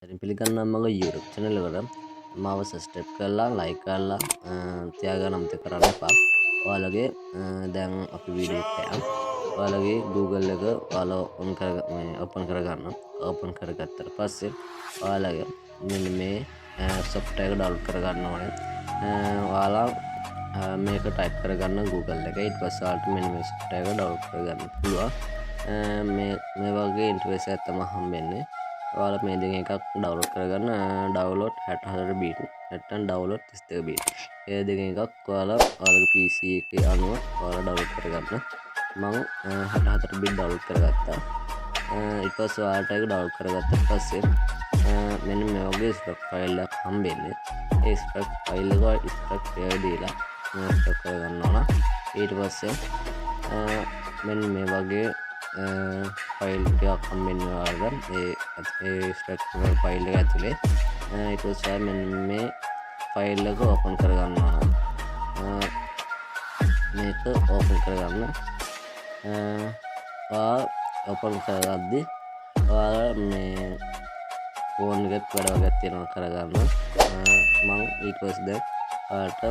පිළිගන්නම් මගේ YouTube channel එකට මාව subscribe කරලා like කරලා තියාගන්න අමතක කරන්න එපා. ඔයාලගේ දැන් අපි වීඩියෝ එකක් යනවා. ඔයාලගේ Google එක ඔයාලා open කරගන්න. open කරගත්තට පස්සේ ඔයාලගේ මෙන්න මේ software එක download කරගන්න ඕනේ. ඔයාලා මේක type කරගන්න Google එකේ. ඊට පස්සේ ඔයාලට මෙන්න මේ software එක download කරගන්න පුළුවන්. මේ වගේ interface එකක් තමයි හම්බෙන්නේ. ඔයාලා මේ දෙකෙන් එකක් ඩවුන්ලෝඩ් කරගන්න. ඩවුන්ලෝඩ් 64 බීට් නැත්නම් ඩවුන්ලෝඩ් 32 බීට්. ඒ දෙකෙන් එකක් ඔයාලගේ PC එකේ අනුව ඔයාලා ඩවුන්ලෝඩ් කරගන්න. මම 64 බීට් ඩවුන්ලෝඩ් කරගත්තා. ඊට පස්සේ ඔයාලට ඒක ඩවුන්ලෝඩ් කරගත්තට පස්සේ මෙන්න මේ වගේ ස්ක්‍රිප්ට් ෆයිල් එකක් හම්බෙන්නේ. ඒ ස්ක්‍රිප්ට් ෆයිල් එක ස්ක්‍රිප්ට් එක දීලා ඉන්ස්ටෝල් කරගන්න ඕන. ඊට පස්සේ මෙන්න මේ වගේ ෆයිල් එකක් හම්බෙන්නේ ඔයාලට. ඒ ස්ට්‍රක්චරල් ෆයිල් එක ඇතුලේ ඊට පස්සේ මෙන්න මේ ෆයිල් එක ඕපන් කරගන්න ඕන. මේක ඕපන් කරගන්න. ඔයා ඕපන් කරගද්දී ඔයාලා මේ ෆෝන් එකත් වැඩ වගේක් තියෙනවා කරගන්න. මම ඊට පස්සේ දැන් ඔයාලට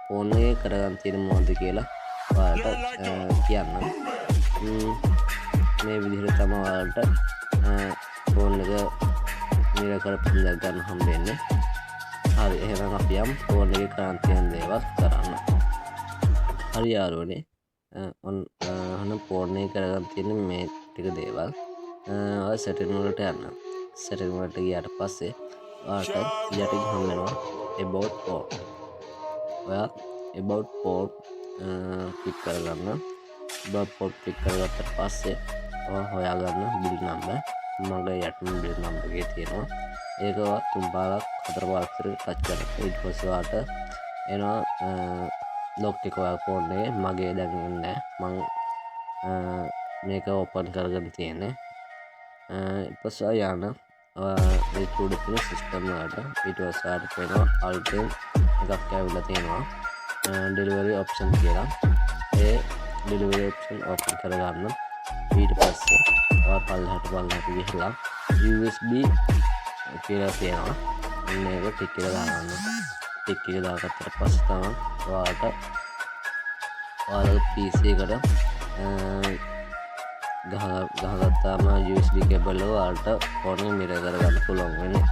ෆෝන් එකේ කරගන්න තියෙන මොකද්ද කියලා ඔයාලට කියන්නම්. මේ විදිහට තමයි ඔයාලට ෆෝන් එක මිර කරපින් ගන්න හම්බෙන්නේ. හරි, එහෙනම් අපි යමු ෆෝන් එකේ කරන් තියෙන දේවල් කරන්න. හරි යාළුවනේ, ඔන්න ෆෝන් එකේ කරගන්න තියෙන මේ ටික දේවල්. ඔය සෙටින් වලට යන්න. සෙටින් වලට ගියාට පස්සේ ඔයාලට යටින් හම්බෙනවා about phone. ඔයා about phone ක්ලික් කරගන්න. about phone ක්ලික් කරගත්තට පස්සේ හොයාගන්න බිල් නම්බර්. මගේ යටින් බිල් නම්බර් එකේ තියෙනවා. ඒක තුන් පාරක් හතර පාරක් විතර ටච් කරලා ඊට පස්සේ ඔයාලට එනවා ලොක් එක ඔයාගේ ෆෝන් එකේ. මගේ දැන් ඉන්නේ මම මේක ඕපන් කරගෙන තියෙන්නේ. ඊට පස්සේ යන්න මේ උඩ තියෙන සිස්ටම් වලට ඊට පස්සේ ඔයාලට වෙනවා අල්ටෙන් එකක් ඇවිල්ලා තියෙනවා ඩෙලිවරි ඔප්ෂන් කියලා. ඒ ඩෙලිවරි ඔප්ෂන් ඕපන් කරගන්න. ඊට පස්සේ පල්ලහට ගිහිල්ලා USB කියලා තියෙනවා. මේක ටික් එක දාගන්න. ටික් එක දාගත්තට පස්සේ තමයි ඔයාලගේ PC එකට ගහගත්තාම USB කේබල් එක ඔයාලට ෆෝන් එක මිරර් කරගන්න පුළුවන් වෙන්නේ.